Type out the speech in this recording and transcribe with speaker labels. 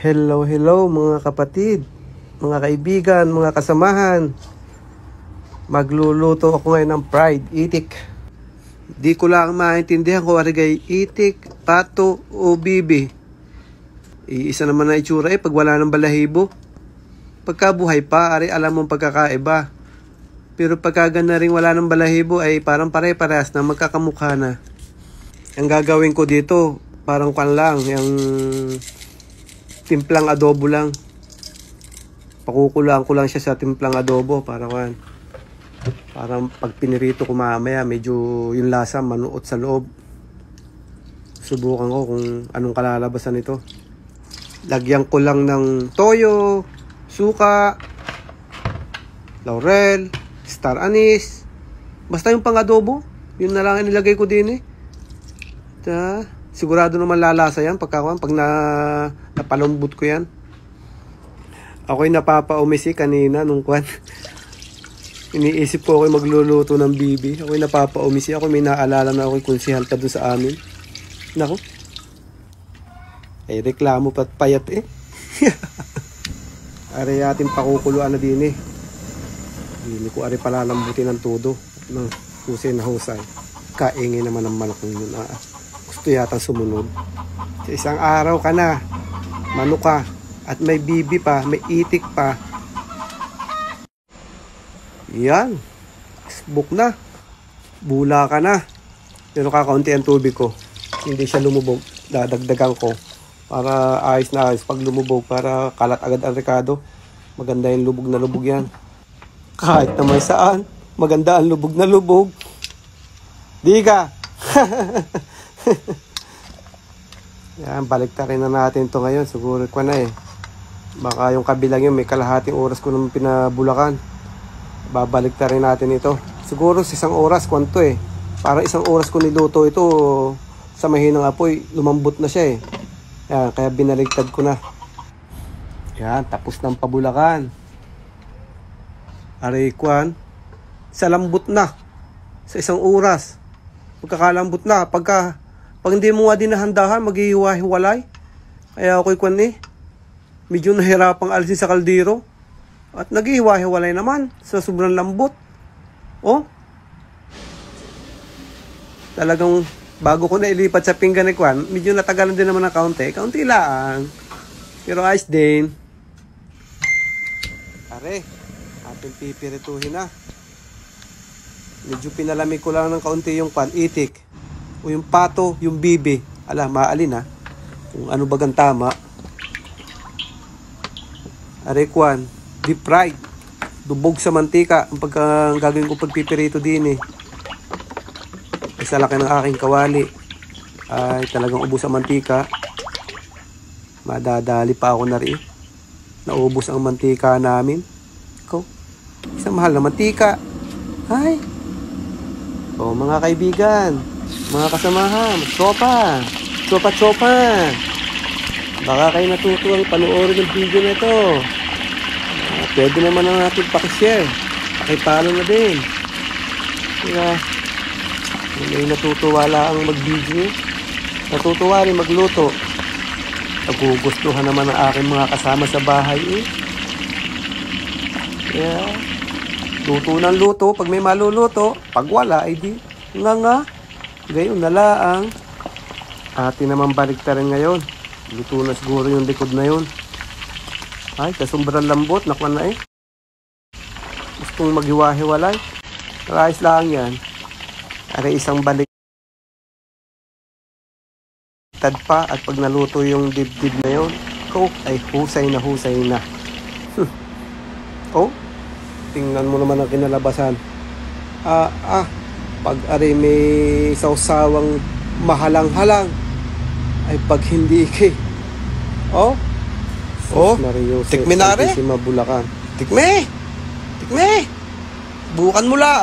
Speaker 1: Hello mga kapatid, mga kaibigan, mga kasamahan. Magluluto ako ngayon ng fried itik. Di ko lang maintindihan kung arigay itik, pato o bibi. Iisa naman na itsura pag wala ng balahibo. Pagkabuhay pa, ari alam mong pagkakaiba. Pero pagkagana rin wala ng balahibo ay parang pare-parehas na magkakamukha na. Ang gagawin ko dito, parang kan lang, yung timplang adobo lang. Pakukulaan ko lang siya sa timplang adobo para kan. Parang pag pinirito ko mamaya, medyo yung lasa manuot sa loob. Subukan ko kung anong kalalabasan nito. Lagyan ko lang ng toyo, suka, laurel, star anise. Basta yung pang adobo, yun na lang nilagay ko din sigurado naman lalasa yan pag napalambot ko yan. Ako'y napapaumisi kanina nung kwan. Iniisip ko ako'y magluluto ng bibi. Ako'y napapaumisi. Ako may naalala na ako'y konsihal ka doon sa amin. Naku. Ay reklamo pat payat Ari ating pakukuluan na din Hindi ko ari palalambutin ng todo. Ng husay na husay. Kaingin naman ng manok yun. Gusto yata sumunod. Sa isang araw ka na. Manok ka. At may bibi pa. May itik pa. Yan. Asbuk na. Bula ka na. Pero kakaunti ang tubig ko. Hindi siya lumubog. Dadagdagan ko. Para ayos na ayos. Pag lumubog. Para kalat agad ang rekado. Maganda yung lubog na lubog yan. Kahit naman saan. Maganda ang lubog na lubog. Di ka. Yan. Baliktarin na natin to ngayon. Siguro ko na Baka yung kabilang yun. May kalahating oras ko naman pinabulakan. Babalik na rin natin ito. Siguro sa isang oras kwanto Para isang oras ko niluto ito sa mahinang apoy, lumambot na siya Yan, kaya binaligtad ko na. Yan, tapos ng pabulakan. Aray kwan. Sa lambot na. Sa isang oras. Pagkakalambot na. Pag hindi mo nga din nahandahan, maghihiwa-hiwalay. Kaya ako'y kwan medyo nahirapang alisin sa kaldero. At naghihiwa-hiwalay naman sa sobrang lambot. Talagang bago ko na ilipat sa pinggan kwan, medyo natagalan din naman ng kaunti. Kaunti lang. Pero ayos din. Are, ating pipirituhin na. Medyo pinalamig ko lang ng kaunti yung itik. O yung pato, yung bibi. Maalin kung ano bagang tama. Are kwan. Deep fried. Dubog sa mantika. Ang gagawin ko pagpipirito din Sa laki ng aking kawali. Ay talagang ubos ang mantika. Madadali pa ako na rin. Naubos ang mantika namin. Isang mahal na mantika. Ay. Mga kaibigan. Mga kasamahan. Tropa. Tropa. Baka kayo natutuwang panoorin ng video na ito. Pwede naman na natin pakishare. Pakipalo na din. Kaya, may natutuwa lang mag-video. Natutuwa rin magluto. Nagugustuhan naman ang aking mga kasama sa bahay Kaya, luto ng luto. Pag may maluluto, pag wala, ay di. Nga. Gayon na laang. Atin naman baliktarin ngayon. Luto na siguro yung likod na yun. Ay, kasumbrang lambot. Nakuha na Gustong maghiwa-hiwalay. Ayos lang yan. Aray isang baliktad pa. At pag naluto yung dibdib na yun, ay husay na. Tingnan mo naman ang kinalabasan. Pag aray may sausawang mahalang-halang, ay pag hindi tikme na rin. Tikme. Bukan mo lang.